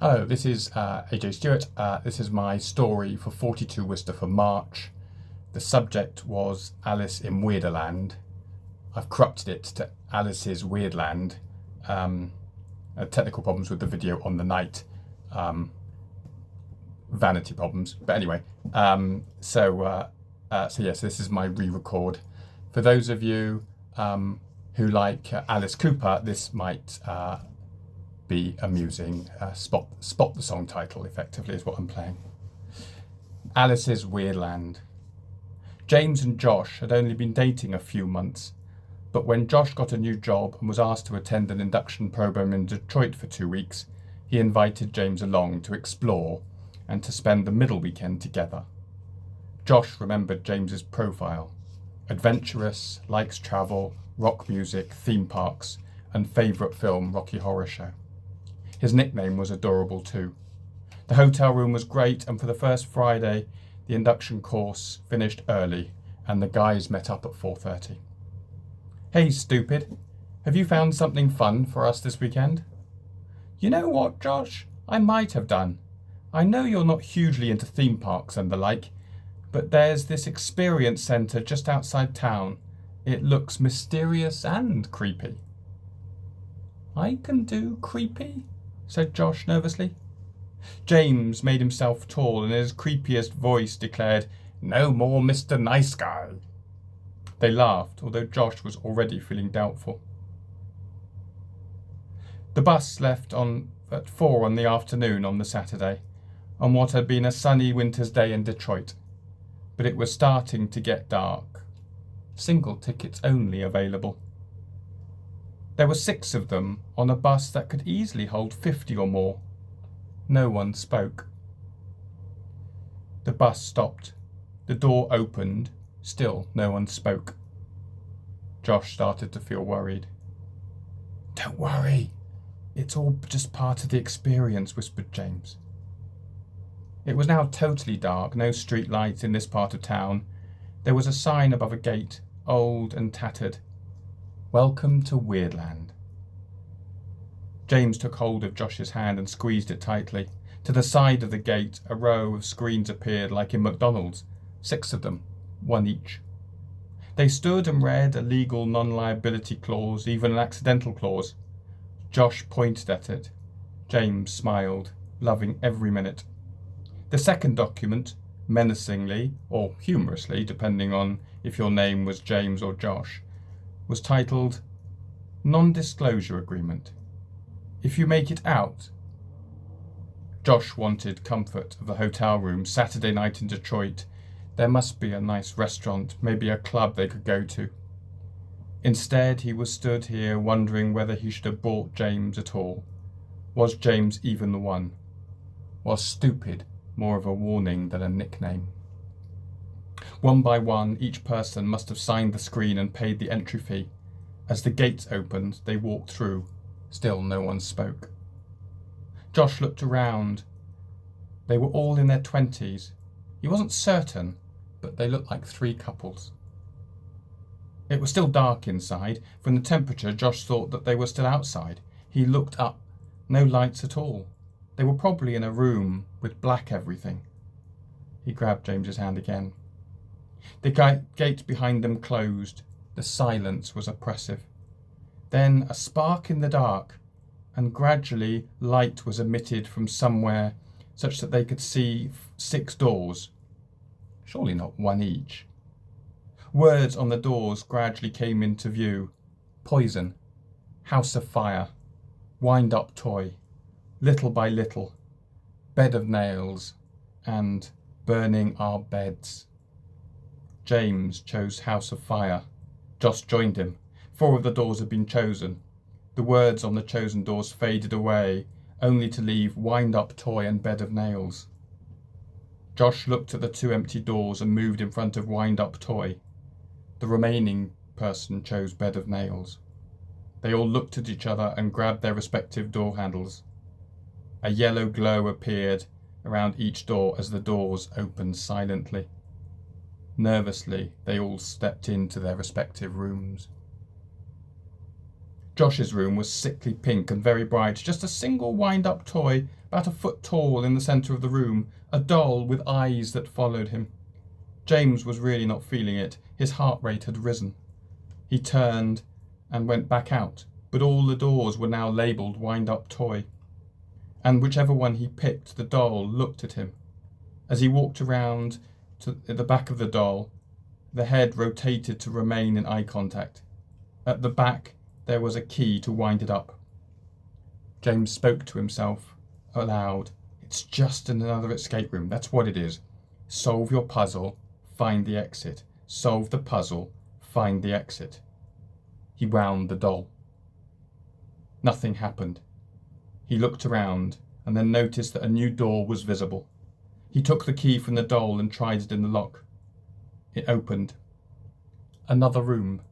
Hello, this is AJ Stewart. This is my story for 42 Worcester for March. The subject was Alice in Weirdland. I've corrupted it to Alice's Weirdland. Technical problems with the video on the night. Vanity problems. But anyway, so yes, this is my re-record. For those of you who like Alice Cooper, this might be amusing. Spot the song title, effectively, is what I'm playing. Alice's Weirdland. James and Josh had only been dating a few months, but when Josh got a new job and was asked to attend an induction program in Detroit for 2 weeks, he invited James along to explore and to spend the middle weekend together. Josh remembered James's profile: adventurous, likes travel, rock music, theme parks, and favourite film Rocky Horror Show. His nickname was adorable too. The hotel room was great, and for the first Friday, the induction course finished early and the guys met up at 4:30. Hey stupid, have you found something fun for us this weekend? You know what, Josh? I might have done. I know you're not hugely into theme parks and the like, but there's this experience centre just outside town. It looks mysterious and creepy. I can do creepy, said Josh nervously. James made himself tall and in his creepiest voice declared, "No more Mr. Nice Guy." They laughed, although Josh was already feeling doubtful. The bus left at 4 on the afternoon on the Saturday, on what had been a sunny winter's day in Detroit, but it was starting to get dark. Single tickets only available. There were 6 of them on a bus that could easily hold 50 or more. No one spoke. The bus stopped. The door opened. Still no one spoke. Josh started to feel worried. Don't worry. It's all just part of the experience, whispered James. It was now totally dark, no street lights in this part of town. There was a sign above a gate, old and tattered. Welcome to Weirdland. James took hold of Josh's hand and squeezed it tightly. To the side of the gate, a row of screens appeared like in McDonald's, 6 of them, 1 each. They stood and read a legal non-liability clause, even an accidental clause. Josh pointed at it. James smiled, loving every minute. The second document, menacingly, or humorously, depending on if your name was James or Josh, was titled Non-Disclosure Agreement. If you make it out. Josh wanted comfort of the hotel room. Saturday night in Detroit. There must be a nice restaurant, maybe a club they could go to. Instead, he was stood here wondering whether he should have brought James at all. Was James even the one? Was stupid more of a warning than a nickname? One by one, each person must have signed the screen and paid the entry fee. As the gates opened, they walked through. Still no one spoke. Josh looked around. They were all in their 20s. He wasn't certain, but they looked like 3 couples. It was still dark inside. From the temperature, Josh thought that they were still outside. He looked up. No lights at all. They were probably in a room with black everything. He grabbed James's hand again. The gate behind them closed. The silence was oppressive. Then a spark in the dark, and gradually light was emitted from somewhere such that they could see 6 doors. Surely not 1 each. Words on the doors gradually came into view. Poison, house of fire, wind-up toy, little by little, bed of nails, and burning our beds. James chose house of fire. Josh joined him. 4 of the doors had been chosen. The words on the chosen doors faded away, only to leave wind-up toy and bed of nails. Josh looked at the 2 empty doors and moved in front of wind-up toy. The remaining person chose bed of nails. They all looked at each other and grabbed their respective door handles. A yellow glow appeared around each door as the doors opened silently. Nervously, they all stepped into their respective rooms. Josh's room was sickly pink and very bright, just a single wind-up toy, about a foot tall in the centre of the room, a doll with eyes that followed him. James was really not feeling it. His heart rate had risen. He turned and went back out, but all the doors were now labelled wind-up toy. And whichever one he picked, the doll looked at him. As he walked around to the back of the doll, the head rotated to remain in eye contact. At the back, there was a key to wind it up. James spoke to himself aloud. It's just another escape room. That's what it is. Solve your puzzle, find the exit. Solve the puzzle, find the exit. He wound the doll. Nothing happened. He looked around and then noticed that a new door was visible. He took the key from the doll and tried it in the lock. It opened. Another room.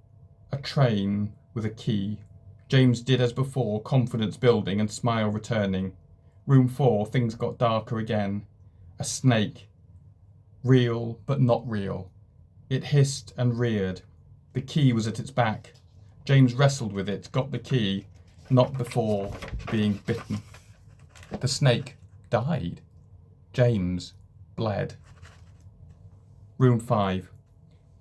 A train with a key. James did as before, confidence building and smile returning. Room 4, things got darker again. A snake. Real, but not real. It hissed and reared. The key was at its back. James wrestled with it, got the key, not before being bitten. The snake died. James bled. Room 5.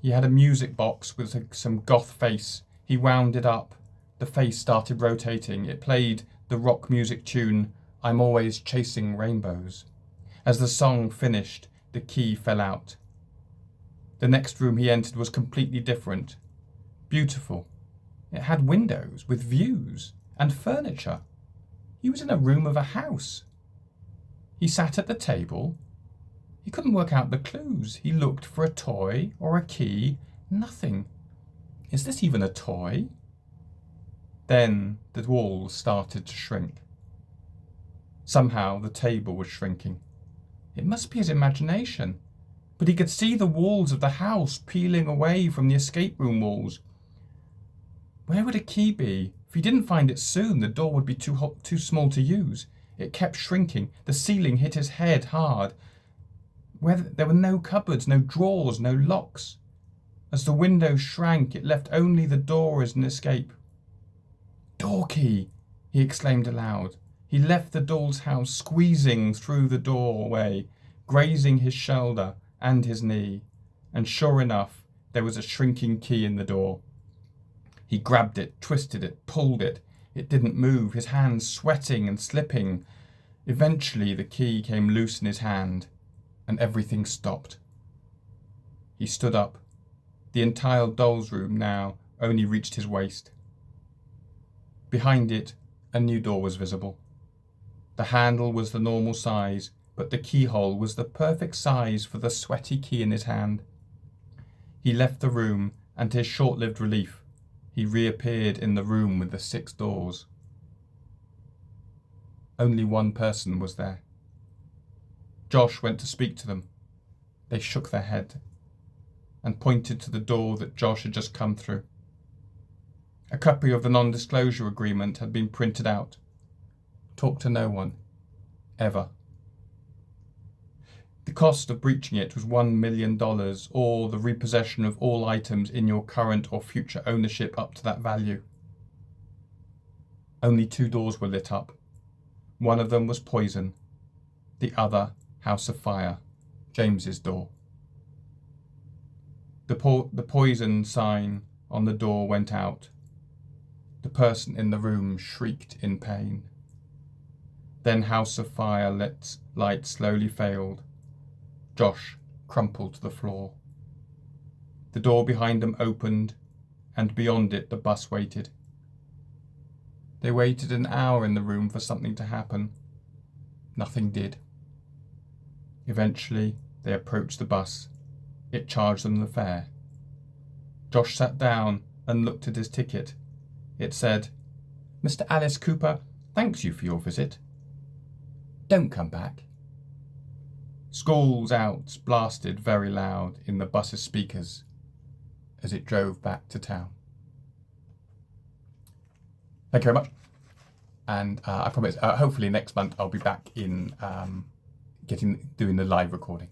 He had a music box with some goth face. He wound it up. The face started rotating. It played the rock music tune, I'm Always Chasing Rainbows. As the song finished, the key fell out. The next room he entered was completely different. Beautiful. It had windows with views and furniture. He was in a room of a house. He sat at the table. He couldn't work out the clues. He looked for a toy or a key. Nothing. Is this even a toy? Then the walls started to shrink. Somehow the table was shrinking. It must be his imagination. But he could see the walls of the house peeling away from the escape room walls. Where would a key be? If he didn't find it soon, the door would be too small to use. It kept shrinking. The ceiling hit his head hard. There were no cupboards, no drawers, no locks. As the window shrank, it left only the door as an escape. Door key, he exclaimed aloud. He left the doll's house, squeezing through the doorway, grazing his shoulder and his knee. And sure enough, there was a shrinking key in the door. He grabbed it, twisted it, pulled it. It didn't move, his hands sweating and slipping. Eventually, the key came loose in his hand, and everything stopped. He stood up. The entire doll's room now only reached his waist. Behind it, a new door was visible. The handle was the normal size, but the keyhole was the perfect size for the sweaty key in his hand. He left the room, and to his short-lived relief, he reappeared in the room with the 6 doors. Only one person was there. Josh went to speak to them. They shook their head and pointed to the door that Josh had just come through. A copy of the non-disclosure agreement had been printed out. Talk to no one. Ever. The cost of breaching it was $1 million, or the repossession of all items in your current or future ownership up to that value. Only 2 doors were lit up. One of them was poison. The other, House of Fire, James's door. The poison sign on the door went out. The person in the room shrieked in pain. Then House of Fire light slowly failed. Josh crumpled to the floor. The door behind them opened, and beyond it the bus waited. They waited an hour in the room for something to happen. Nothing did. Eventually, they approached the bus. It charged them the fare. Josh sat down and looked at his ticket. It said, "Mr. Alice Cooper thanks you for your visit. Don't come back." School's Out blasted very loud in the bus's speakers as it drove back to town. Thank you very much. And I promise, hopefully next month I'll be back in doing the live recording.